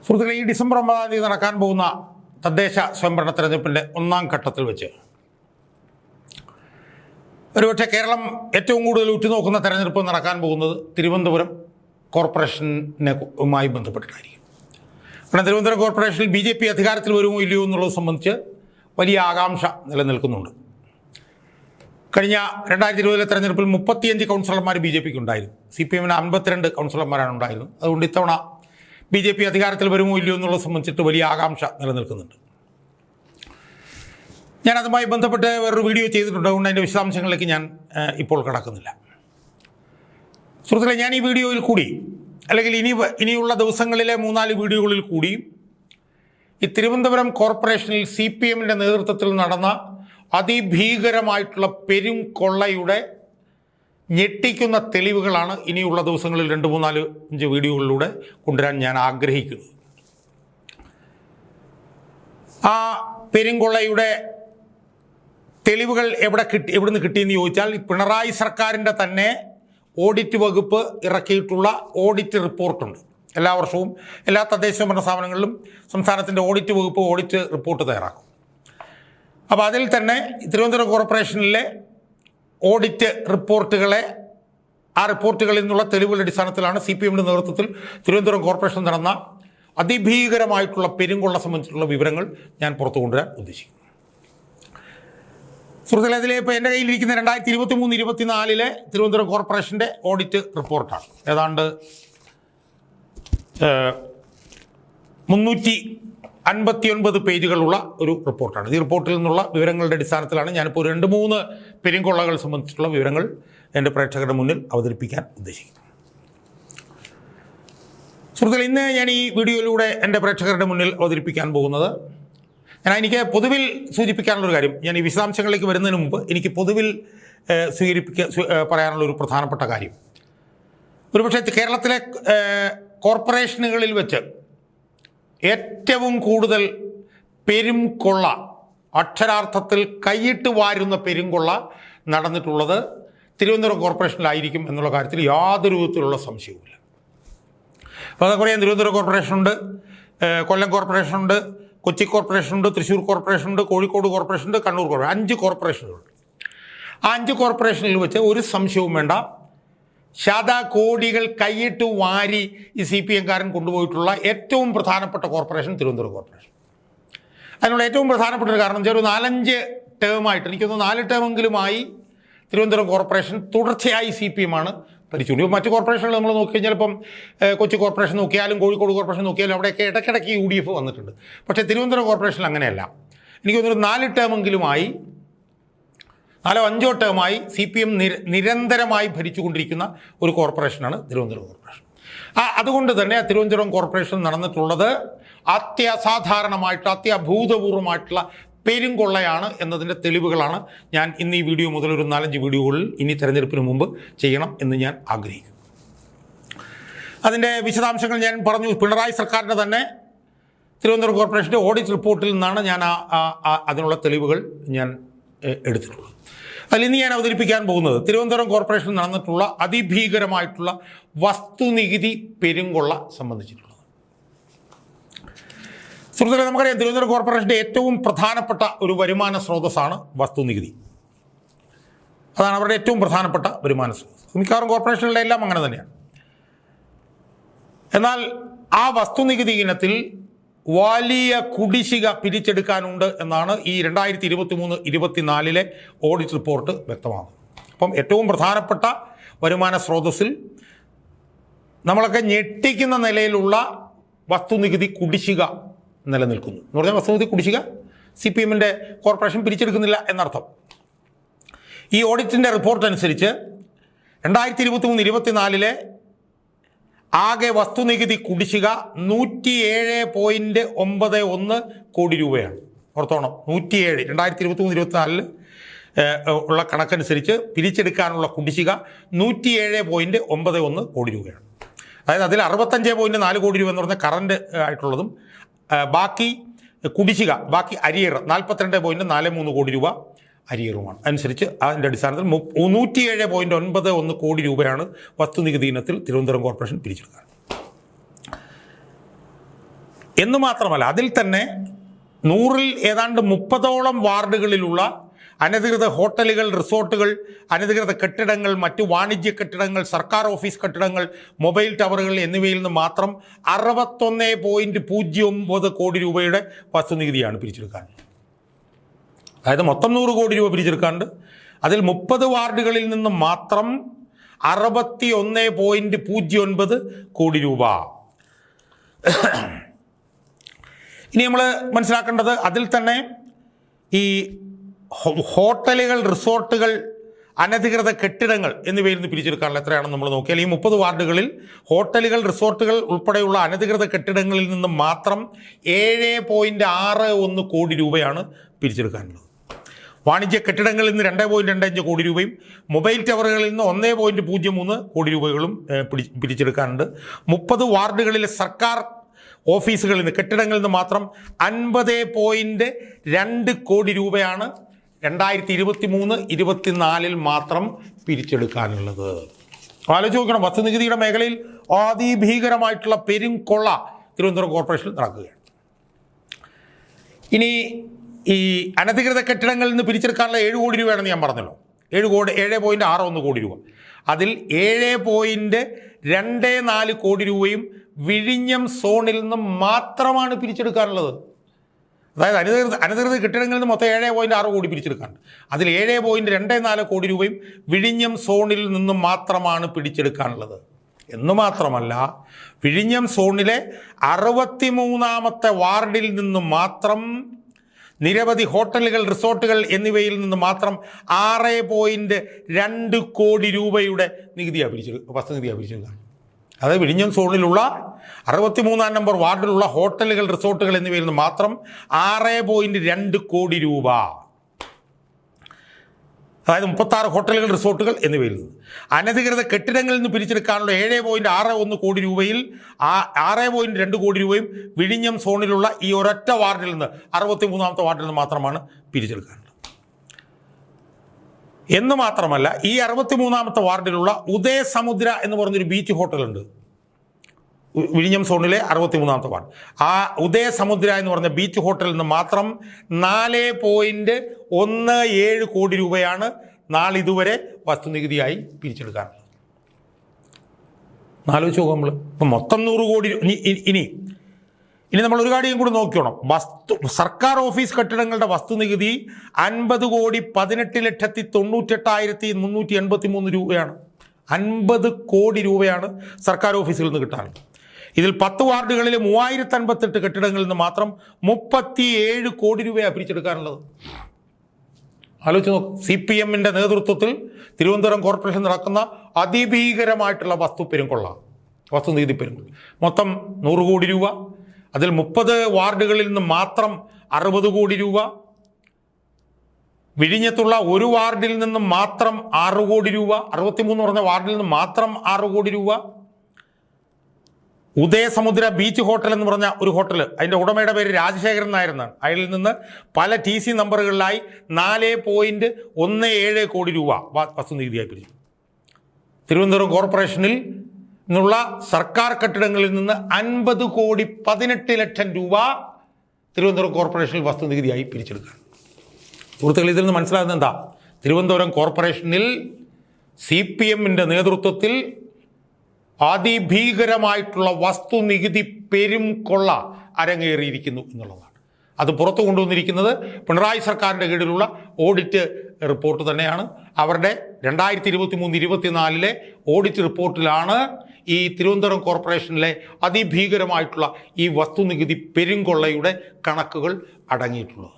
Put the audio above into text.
സുഹൃത്തുക്കളെ, ഈ ഡിസംബർ 9-ാം തീയതി നടക്കാൻ പോകുന്ന തദ്ദേശ സ്വയംഭരണ തെരഞ്ഞെടുപ്പിൻ്റെ ഒന്നാം ഘട്ടത്തിൽ വെച്ച് ഒരുപക്ഷെ കേരളം ഏറ്റവും കൂടുതൽ ഉറ്റുനോക്കുന്ന തെരഞ്ഞെടുപ്പ് നടക്കാൻ പോകുന്നത് തിരുവനന്തപുരം കോർപ്പറേഷനുമായി ബന്ധപ്പെട്ടിട്ടായിരിക്കും. കാരണം തിരുവനന്തപുരം കോർപ്പറേഷനിൽ BJP അധികാരത്തിൽ വരുമോ ഇല്ലയോ എന്നുള്ളത് സംബന്ധിച്ച് വലിയ ആകാംക്ഷ നിലനിൽക്കുന്നുണ്ട്. കഴിഞ്ഞ 2020 തെരഞ്ഞെടുപ്പിൽ 35 കൗൺസിലർമാർ BJPക്ക് ഉണ്ടായിരുന്നു. CPM-ന് 52 കൗൺസിലർമാരാണ് ഉണ്ടായിരുന്നത്. അതുകൊണ്ട് ഇത്തവണ BJP അധികാരത്തിൽ വരുമോ ഇല്ലയോ എന്നുള്ളത് സംബന്ധിച്ചിട്ട് വലിയ ആകാംക്ഷ നിലനിൽക്കുന്നുണ്ട്. ഞാൻ അതുമായി ബന്ധപ്പെട്ട് വേറൊരു വീഡിയോ ചെയ്തിട്ടുണ്ട്. അതുകൊണ്ട് അതിൻ്റെ വിശദാംശങ്ങളിലേക്ക് ഞാൻ ഇപ്പോൾ കടക്കുന്നില്ല. സുഹൃത്തുക്കളെ, ഞാൻ ഈ വീഡിയോയിൽ കൂടി അല്ലെങ്കിൽ ഇനിയുള്ള ദിവസങ്ങളിലെ 3-4 വീഡിയോകളിൽ കൂടി ഈ തിരുവനന്തപുരം കോർപ്പറേഷനിൽ CPM-ൻ്റെ നേതൃത്വത്തിൽ നടന്ന അതിഭീകരമായിട്ടുള്ള പെരും കൊള്ളയുടെ ഞെട്ടിക്കുന്ന തെളിവുകളാണ് ഇനിയുള്ള ദിവസങ്ങളിൽ 2, 3, 4, 5 വീഡിയോകളിലൂടെ കൊണ്ടുവരാൻ ഞാൻ ആഗ്രഹിക്കുന്നത്. ആ പെരുംകൊള്ളയുടെ തെളിവുകൾ എവിടുന്ന് കിട്ടിയെന്ന് ചോദിച്ചാൽ, പിണറായി സർക്കാരിൻ്റെ തന്നെ ഓഡിറ്റ് വകുപ്പ് ഇറക്കിയിട്ടുള്ള ഓഡിറ്റ് റിപ്പോർട്ടുണ്ട്. എല്ലാ വർഷവും എല്ലാ തദ്ദേശ സ്വയംഭരണ സ്ഥാപനങ്ങളിലും സംസ്ഥാനത്തിൻ്റെ ഓഡിറ്റ് വകുപ്പ് ഓഡിറ്റ് റിപ്പോർട്ട് തയ്യാറാക്കും. അപ്പോൾ അതിൽ തന്നെ തിരുവനന്തപുരം കോർപ്പറേഷനിലെ ഓഡിറ്റ് റിപ്പോർട്ടുകളെ, ആ റിപ്പോർട്ടുകളിൽ നിന്നുള്ള തെളിവുകളുടെ അടിസ്ഥാനത്തിലാണ് CPM-ന്റെ നേതൃത്വത്തിൽ തിരുവനന്തപുരം കോർപ്പറേഷൻ നടന്ന അതിഭീകരമായിട്ടുള്ള പെരുംകൊള്ള സംബന്ധിച്ചിട്ടുള്ള വിവരങ്ങൾ ഞാൻ പുറത്തു കൊണ്ടുവരാൻ ഉദ്ദേശിക്കുന്നു. സുഹൃത്തുക്കളെ, അതിലെ ഇപ്പോൾ എൻ്റെ കയ്യിലിരിക്കുന്ന 2023-24 തിരുവനന്തപുരം കോർപ്പറേഷൻ്റെ ഓഡിറ്റ് റിപ്പോർട്ടാണ്. ഏതാണ്ട് 359 പേജുകളുള്ള ഒരു റിപ്പോർട്ടാണ്. ഈ റിപ്പോർട്ടിൽ നിന്നുള്ള വിവരങ്ങളുടെ അടിസ്ഥാനത്തിലാണ് ഞാനിപ്പോൾ 2-3 പെരുംകൊള്ളകൾ സംബന്ധിച്ചിട്ടുള്ള വിവരങ്ങൾ എൻ്റെ പ്രേക്ഷകരുടെ മുന്നിൽ അവതരിപ്പിക്കാൻ ഉദ്ദേശിക്കുന്നത്. സുഹൃത്തുക്കളെ, ഇന്ന് ഞാൻ ഈ വീഡിയോയിലൂടെ എൻ്റെ പ്രേക്ഷകരുടെ മുന്നിൽ അവതരിപ്പിക്കാൻ പോകുന്നത്, എനിക്ക് പൊതുവിൽ സൂചിപ്പിക്കാനുള്ളൊരു കാര്യം, ഞാൻ ഈ വിശദാംശങ്ങളിലേക്ക് വരുന്നതിന് മുമ്പ് എനിക്ക് പൊതുവിൽ പറയാനുള്ളൊരു പ്രധാനപ്പെട്ട കാര്യം, ഒരുപക്ഷെ കേരളത്തിലെ കോർപ്പറേഷനുകളിൽ വെച്ച് ഏറ്റവും കൂടുതൽ പെരുംകൊള്ള, അക്ഷരാർത്ഥത്തിൽ കൈയിട്ട് വാരുന്ന പെരുംകൊള്ള നടന്നിട്ടുള്ളത് തിരുവനന്തപുരം കോർപ്പറേഷനിലായിരിക്കും എന്നുള്ള കാര്യത്തിൽ യാതൊരു വിധത്തിലുള്ള സംശയവുമില്ല. അപ്പോൾ അതേപോലെ തിരുവനന്തപുരം കോർപ്പറേഷനുണ്ട്, കൊല്ലം കോർപ്പറേഷനുണ്ട്, കൊച്ചി കോർപ്പറേഷനുണ്ട്, തൃശ്ശൂർ കോർപ്പറേഷനുണ്ട്, കോഴിക്കോട് കോർപ്പറേഷനുണ്ട്, കണ്ണൂർ കോർപ്പറേഷൻ, 5 കോർപ്പറേഷനുകളുണ്ട്. ആ 5 കോർപ്പറേഷനിൽ വെച്ച് ഒരു സംശയവും വേണ്ട, ശതകോടികൾ കൈയിട്ട് വാരി ഈ CPM-കാരൻ കൊണ്ടുപോയിട്ടുള്ള ഏറ്റവും പ്രധാനപ്പെട്ട കോർപ്പറേഷൻ തിരുവനന്തപുരം കോർപ്പറേഷൻ. അതിനുള്ള ഏറ്റവും പ്രധാനപ്പെട്ട ഒരു കാരണം വെച്ചാൽ, ഒരു 4-5 ടേമായിട്ട്, എനിക്കൊന്ന് 4 ടേമെങ്കിലുമായി തിരുവനന്തപുരം കോർപ്പറേഷൻ തുടർച്ചയായി CPM-ആണ് ഭരിച്ചുകൊണ്ട്. മറ്റ് കോർപ്പറേഷനുകൾ നമ്മൾ നോക്കിക്കഴിഞ്ഞാൽ, ഇപ്പം കൊച്ചി കോർപ്പറേഷൻ നോക്കിയാലും കോഴിക്കോട് കോർപ്പറേഷൻ നോക്കിയാലും അവിടെയൊക്കെ ഇടയ്ക്കിടയ്ക്ക് UDF വന്നിട്ടുണ്ട്. പക്ഷേ തിരുവനന്തപുരം കോർപ്പറേഷനിൽ അങ്ങനെയല്ല. എനിക്ക് തോന്നുന്നൊരു 4 ടേമെങ്കിലുമായി, 4-5 ടേമായി CPM നിരന്തരമായി ഭരിച്ചുകൊണ്ടിരിക്കുന്ന ഒരു കോർപ്പറേഷനാണ് തിരുവനന്തപുരം കോർപ്പറേഷൻ. അതുകൊണ്ട് തന്നെ തിരുവനന്തപുരം കോർപ്പറേഷൻ നടന്നിട്ടുള്ളത് അത്യസാധാരണമായിട്ട്, അത്യഭൂതപൂർവമായിട്ടുള്ള പെരുംകൊള്ളയാണ് എന്നതിൻ്റെ തെളിവുകളാണ് ഞാൻ ഇന്ന് ഈ വീഡിയോ മുതൽ ഒരു 4-5 വീഡിയോകളിൽ ഇനി തെരഞ്ഞെടുപ്പിന് മുമ്പ് ചെയ്യണം എന്ന് ഞാൻ ആഗ്രഹിക്കുന്നു. അതിൻ്റെ വിശദാംശങ്ങൾ ഞാൻ പറഞ്ഞു. പിണറായി സർക്കാരിൻ്റെ തന്നെ തിരുവനന്തപുരം കോർപ്പറേഷൻ്റെ ഓഡിറ്റ് റിപ്പോർട്ടിൽ നിന്നാണ് ഞാൻ അതിനുള്ള തെളിവുകൾ ഞാൻ എടുത്തിട്ടുള്ളത്. അതിൽ ഇന്ന് ഞാൻ അവതരിപ്പിക്കാൻ പോകുന്നത് തിരുവനന്തപുരം കോർപ്പറേഷൻ നടന്നിട്ടുള്ള അതിഭീകരമായിട്ടുള്ള വസ്തുനികുതി പെരുംകൊള്ള സംബന്ധിച്ചിട്ടുള്ളത്. സുഹൃത്തുക്കളെ, നമുക്കറിയാം തിരുവനന്തപുരം കോർപ്പറേഷൻ്റെ ഏറ്റവും പ്രധാനപ്പെട്ട ഒരു വരുമാന സ്രോതസ്സാണ് വസ്തുനികുതി. അതാണ് അവരുടെ ഏറ്റവും പ്രധാനപ്പെട്ട വരുമാന സ്രോതസ്. മിക്കവാറും കോർപ്പറേഷനുകളുടെ എല്ലാം അങ്ങനെ തന്നെയാണ്. എന്നാൽ ആ വസ്തുനികുതി ഇനത്തിൽ വലിയ കുടിശ്ശിക പിരിച്ചെടുക്കാനുണ്ട് എന്നാണ് ഈ 2023-24 ഓഡിറ്റ് റിപ്പോർട്ട് വ്യക്തമാകുന്നത്. അപ്പം ഏറ്റവും പ്രധാനപ്പെട്ട വരുമാന സ്രോതസ്സിൽ നമ്മളൊക്കെ ഞെട്ടിക്കുന്ന നിലയിലുള്ള വസ്തുനികുതി കുടിശ്ശിക നിലനിൽക്കുന്നു. എന്ന് പറഞ്ഞാൽ വസ്തുനികുതി കുടിശ്ശിക CPM-ൻ്റെ കോർപ്പറേഷൻ പിരിച്ചെടുക്കുന്നില്ല എന്നർത്ഥം. ഈ ഓഡിറ്റിൻ്റെ റിപ്പോർട്ട് അനുസരിച്ച് 2023-24 ആകെ വസ്തുനികുതി കുടിശ്ശിക 107.91 കോടി രൂപയാണ്. ഓർത്തോണം, 107. 2023-24 ഉള്ള കണക്കനുസരിച്ച് പിരിച്ചെടുക്കാനുള്ള കുടിശ്ശിക 107.91 കോടി രൂപയാണ്. അതായത് അതിൽ 65.4 കോടി രൂപ എന്ന് പറഞ്ഞാൽ കറണ്ട് ആയിട്ടുള്ളതും, ബാക്കി കുടിശ്ശിക, ബാക്കി അരിയർ 42.43 കോടി രൂപ അരിയറുമാണ്. അനുസരിച്ച് അതിൻ്റെ അടിസ്ഥാനത്തിൽ 107.91 കോടി രൂപയാണ് വസ്തുനികുതി ഇനത്തിൽ തിരുവനന്തപുരം കോർപ്പറേഷൻ പിരിച്ചെടുക്കുക. എന്ന് മാത്രമല്ല അതിൽ തന്നെ 100-ൽ ഏതാണ്ട് 30ഓളം വാർഡുകളിലുള്ള അനധികൃത ഹോട്ടലുകൾ, റിസോർട്ടുകൾ, അനധികൃത കെട്ടിടങ്ങൾ, മറ്റു വാണിജ്യ കെട്ടിടങ്ങൾ, സർക്കാർ ഓഫീസ് കെട്ടിടങ്ങൾ, മൊബൈൽ ടവറുകൾ എന്നിവയിൽ നിന്ന് മാത്രം 61.09 കോടി രൂപയുടെ വസ്തുനികുതിയാണ് പിരിച്ചെടുക്കാനുള്ളത്. അതായത് മൊത്തം 100 കോടി രൂപ പിരിച്ചെടുക്കാണ്ട് അതിൽ 30 വാർഡുകളിൽ നിന്ന് മാത്രം 61.09 കോടി രൂപ. ഇനി നമ്മൾ മനസ്സിലാക്കേണ്ടത് അതിൽ തന്നെ ഈ ഹോട്ടലുകൾ, റിസോർട്ടുകൾ, അനധികൃത കെട്ടിടങ്ങൾ എന്നിവയിൽ നിന്ന് പിരിച്ചെടുക്കാനുള്ള എത്രയാണെന്ന് നമ്മൾ നോക്കിയാൽ ഈ 30 വാർഡുകളിൽ ഹോട്ടലുകൾ, റിസോർട്ടുകൾ ഉൾപ്പെടെയുള്ള അനധികൃത കെട്ടിടങ്ങളിൽ നിന്ന് മാത്രം 7.61 കോടി രൂപയാണ് പിരിച്ചെടുക്കാനുള്ളത്. വാണിജ്യ കെട്ടിടങ്ങളിൽ നിന്ന് 2.25 കോടി രൂപയും മൊബൈൽ ടവറുകളിൽ നിന്ന് 1.03 കോടി രൂപകളും പിരിച്ചെടുക്കാനുണ്ട്. 30 വാർഡുകളിലെ സർക്കാർ ഓഫീസുകളിൽ നിന്ന്, കെട്ടിടങ്ങളിൽ നിന്ന് മാത്രം 50.2 കോടി രൂപയാണ് 2023-24 മാത്രം പിരിച്ചെടുക്കാനുള്ളത്. ആലോചിച്ച് നോക്കണം, വസ്തുനികുതിയുടെ മേഖലയിൽ അതിഭീകരമായിട്ടുള്ള പെരുംകൊള്ള തിരുവനന്തപുരം കോർപ്പറേഷനിൽ നടക്കുകയാണ്. ഇനി ഈ അനധികൃത കെട്ടിടങ്ങളിൽ നിന്ന് പിരിച്ചെടുക്കാനുള്ള 7 കോടി രൂപയാണെന്ന് ഞാൻ പറഞ്ഞല്ലോ. 7.61 കോടി രൂപ. അതിൽ 7.24 കോടി രൂപയും വിഴിഞ്ഞം സോണിൽ നിന്ന് മാത്രമാണ് പിരിച്ചെടുക്കാനുള്ളത്. അതായത് അനധികൃത കെട്ടിടങ്ങളിൽ നിന്ന് മൊത്തം 7.6 കോടി പിരിച്ചെടുക്കാനുണ്ട്. അതിൽ 7.24 കോടി രൂപയും വിഴിഞ്ഞം സോണിൽ നിന്ന് മാത്രമാണ് പിടിച്ചെടുക്കാനുള്ളത്. എന്ന് മാത്രമല്ല, വിഴിഞ്ഞം സോണിലെ 63ാമത്തെ വാർഡിൽ നിന്ന് മാത്രം നിരവധി ഹോട്ടലുകൾ, റിസോർട്ടുകൾ എന്നിവയിൽ നിന്ന് മാത്രം 6.2 കോടി രൂപയുടെ വസ്തുനികുതിയാണ് പിരിച്ചെടുക്കുക. അതായത് വിഴിഞ്ഞം സോണിലുള്ള 63-ാം നമ്പർ വാർഡിലുള്ള ഹോട്ടലുകൾ, റിസോർട്ടുകൾ എന്നിവയിൽ നിന്ന് മാത്രം 6.2 കോടി രൂപ. അതായത് 36 ഹോട്ടലുകൾ, റിസോർട്ടുകൾ എന്നിവയിൽ നിന്ന്. അനധികൃത കെട്ടിടങ്ങളിൽ നിന്ന് പിരിച്ചെടുക്കാനുള്ള 7.61 കോടി രൂപയിൽ 6.2 കോടി രൂപയും വിഴിഞ്ഞം സോണിലുള്ള ഈ ഒരൊറ്റ വാർഡിൽ നിന്ന്, 63ാമത്തെ വാർഡിൽ നിന്ന് മാത്രമാണ് പിരിച്ചെടുക്കാനുള്ളത്. എന്ന് മാത്രമല്ല, ഈ 63ാമത്തെ വാർഡിലുള്ള ഉദയസമുദ്ര എന്ന് പറഞ്ഞൊരു ബീച്ച് ഹോട്ടലുണ്ട് വിഴിഞ്ഞം സോണിലെ 63ാമത്തെ വാർഡ്. ആ ഉദയസമുദ്ര എന്ന് പറഞ്ഞ ബീച്ച് ഹോട്ടലിൽ നിന്ന് മാത്രം 4.17 കോടി രൂപയാണ് നാളിതുവരെ വസ്തുനികുതിയായി പിരിച്ചെടുക്കാറുള്ളത്. ആലോചിച്ച് നോക്കാം നമ്മൾ. ഇപ്പം മൊത്തം 100 കോടി. ഇനി നമ്മൾ ഒരു കാര്യം കൂടി നോക്കിയോണം. സർക്കാർ ഓഫീസ് കെട്ടിടങ്ങളുടെ വസ്തുനികുതി 50,18,98,383 രൂപയാണ്. 50 കോടി രൂപയാണ് സർക്കാർ ഓഫീസുകളിൽ നിന്ന് കിട്ടാറുള്ളത്. ഇതിൽ 10 വാർഡുകളിലെ 3058 കെട്ടിടങ്ങളിൽ നിന്ന് മാത്രം 37 കോടി രൂപയാണ് പിരിച്ചെടുക്കാനുള്ളത്. ആലോചിച്ച് നോക്കും. CPM-ന്റെ നേതൃത്വത്തിൽ തിരുവനന്തപുരം കോർപ്പറേഷൻ നടക്കുന്ന അതിഭീകരമായിട്ടുള്ള വസ്തുനികുതി പെരുങ്കൊള്ള. മൊത്തം 100 കോടി രൂപ. അതിൽ 30 വാർഡുകളിൽ നിന്ന് മാത്രം 60 കോടി രൂപ. വിഴിഞ്ഞത്തുള്ള ഒരു വാർഡിൽ നിന്ന് മാത്രം 6 കോടി രൂപ. 63 പറഞ്ഞ വാർഡിൽ നിന്ന് മാത്രം 6 കോടി രൂപ. ഉദയസമുദ്ര ബീച്ച് ഹോട്ടൽ എന്ന് പറഞ്ഞ ഒരു ഹോട്ടൽ, അതിൻ്റെ ഉടമയുടെ പേര് രാജശേഖരൻ നായർ എന്നാണ്. അതിൽ നിന്ന് പല TC നമ്പറുകളിലായി 4.17 കോടി രൂപ വസ്തുനികുതിയായി പിരിച്ചു. തിരുവനന്തപുരം കോർപ്പറേഷനിൽ നിന്നുള്ള സർക്കാർ കെട്ടിടങ്ങളിൽ നിന്ന് 50,18,00,000 രൂപ തിരുവനന്തപുരം കോർപ്പറേഷനിൽ വസ്തുനികുതിയായി പിരിച്ചെടുക്കുക. സുഹൃത്തുക്കൾ, ഇതിൽ നിന്ന് മനസ്സിലാകുന്നത് എന്താ? തിരുവനന്തപുരം കോർപ്പറേഷനിൽ CPM-ന്റെ നേതൃത്വത്തിൽ അതിഭീകരമായിട്ടുള്ള വസ്തുനികുതി പെരുംകൊള്ള അരങ്ങേറിയിരിക്കുന്നു എന്നുള്ളതാണ്. അത് പുറത്തു കൊണ്ടുവന്നിരിക്കുന്നത് പിണറായി സർക്കാരിൻ്റെ കീഴിലുള്ള ഓഡിറ്റ് റിപ്പോർട്ട് തന്നെയാണ്. അവരുടെ 2023-24 ഓഡിറ്റ് റിപ്പോർട്ടിലാണ് ഈ തിരുവനന്തപുരം കോർപ്പറേഷനിലെ അതിഭീകരമായിട്ടുള്ള ഈ വസ്തുനികുതി പെരുംകൊള്ളയുടെ കണക്കുകൾ അടങ്ങിയിട്ടുള്ളത്.